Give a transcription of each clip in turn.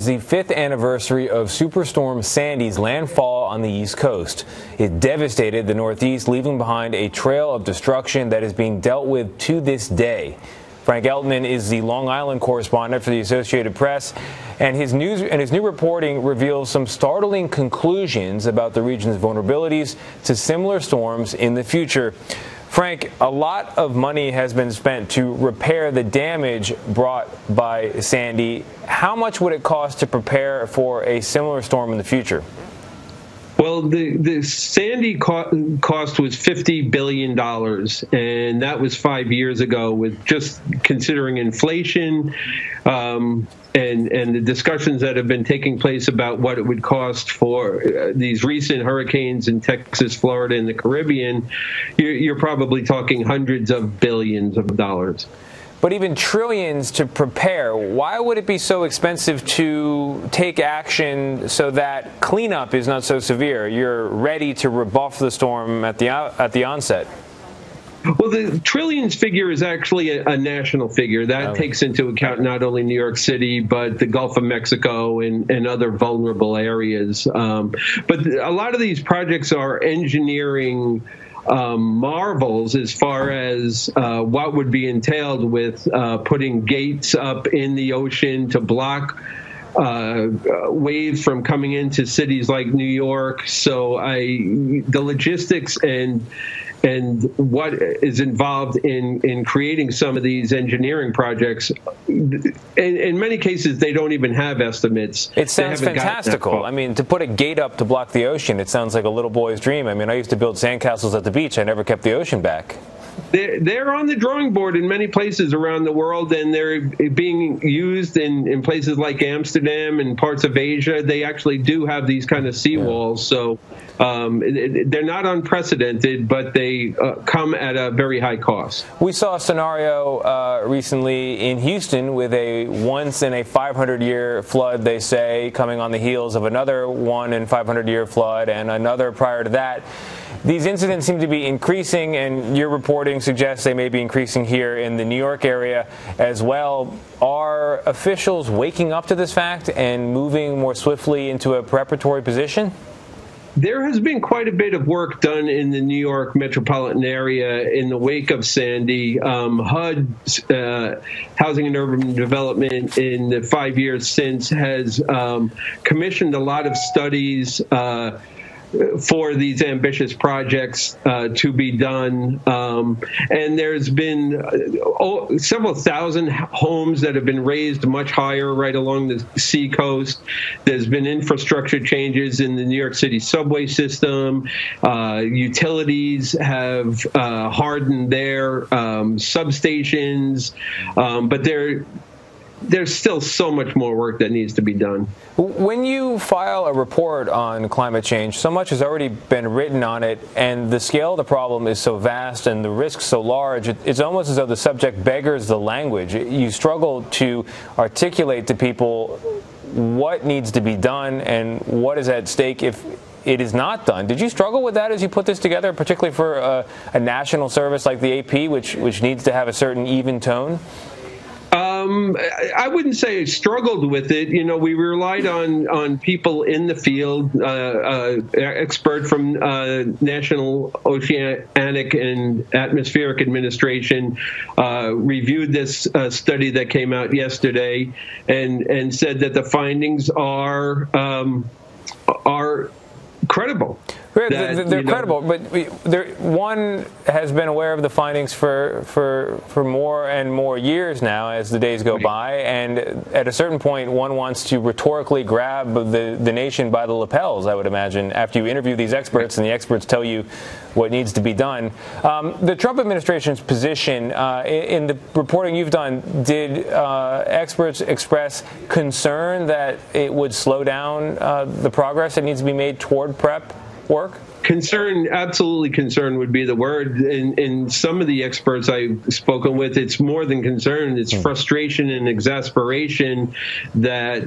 It's the 5th anniversary of Superstorm Sandy's landfall on the East Coast. It devastated the Northeast, leaving behind a trail of destruction that is being dealt with to this day. Frank Eltman is the Long Island correspondent for the Associated Press, and his new reporting reveals some startling conclusions about the region's vulnerabilities to similar storms in the future. Frank, a lot of money has been spent to repair the damage brought by Sandy. How much would it cost to prepare for a similar storm in the future? Well, the Sandy cost was $50 billion, and that was 5 years ago, with just considering inflation and the discussions that have been taking place about what it would cost for these recent hurricanes in Texas, Florida, and the Caribbean. You're probably talking hundreds of billions of dollars. But even trillions to prepare. Why would it be so expensive to take action so that cleanup is not so severe? You're ready to rebuff the storm at the onset. Well, the trillions figure is actually a national figure. That takes into account not only New York City, but the Gulf of Mexico and other vulnerable areas. But a lot of these projects are engineering marvels as far as what would be entailed with putting gates up in the ocean to block waves from coming into cities like New York. So the logistics and what is involved in creating some of these engineering projects, in many cases, they don't even have estimates. It sounds fantastical. I mean, to put a gate up to block the ocean, it sounds like a little boy's dream. I mean, I used to build sandcastles at the beach. I never kept the ocean back. They're on the drawing board in many places around the world, and they're being used in places like Amsterdam and parts of Asia. They actually do have these kind of seawalls. So they're not unprecedented, but they come at a very high cost. We saw a scenario recently in Houston with a once-in-a-500-year flood, they say, coming on the heels of another 1-in-500-year flood and another prior to that. These incidents seem to be increasing, and your reporting suggests they may be increasing here in the New York area as well. Are officials waking up to this fact and moving more swiftly into a preparatory position? There has been quite a bit of work done in the New York metropolitan area in the wake of Sandy. HUD, Housing and Urban Development, in the 5 years since, has commissioned a lot of studies for these ambitious projects to be done. And there's been several thousand homes that have been raised much higher right along the seacoast. There's been infrastructure changes in the New York City subway system. Utilities have hardened their substations, but there's still so much more work that needs to be done. When you file a report on climate change, so much has already been written on it, and the scale of the problem is so vast and the risks so large, it's almost as though the subject beggars the language. You struggle to articulate to people what needs to be done and what is at stake if it is not done. Did you struggle with that as you put this together, particularly for a national service like the AP, which needs to have a certain even tone? I wouldn't say I struggled with it. You know, we relied on people in the field. Expert from National Oceanic and Atmospheric Administration reviewed this study that came out yesterday and said that the findings are credible. They're credible, but one has been aware of the findings for more and more years now as the days go by, and at a certain point one wants to rhetorically grab the nation by the lapels, I would imagine, after you interview these experts and the experts tell you what needs to be done. The Trump administration's position, in the reporting you've done, did experts express concern that it would slow down the progress that needs to be made toward prep work? Concern, absolutely concern would be the word. In some of the experts I've spoken with, it's more than concern. It's frustration and exasperation that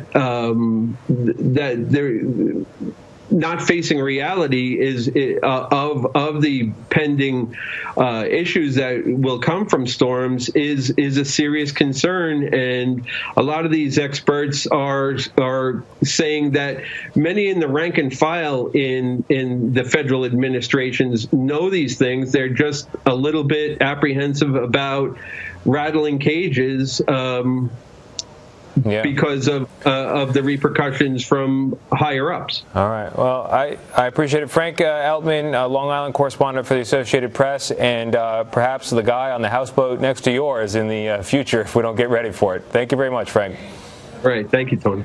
not facing reality is of the pending issues that will come from storms is a serious concern, and a lot of these experts are saying that many in the rank and file in the federal administrations know these things. They're just a little bit apprehensive about rattling cages. Because of the repercussions from higher ups. All right. Well, I appreciate it. Frank Eltman, Long Island correspondent for the Associated Press, and perhaps the guy on the houseboat next to yours in the future if we don't get ready for it. Thank you very much, Frank. All right. Thank you, Tony.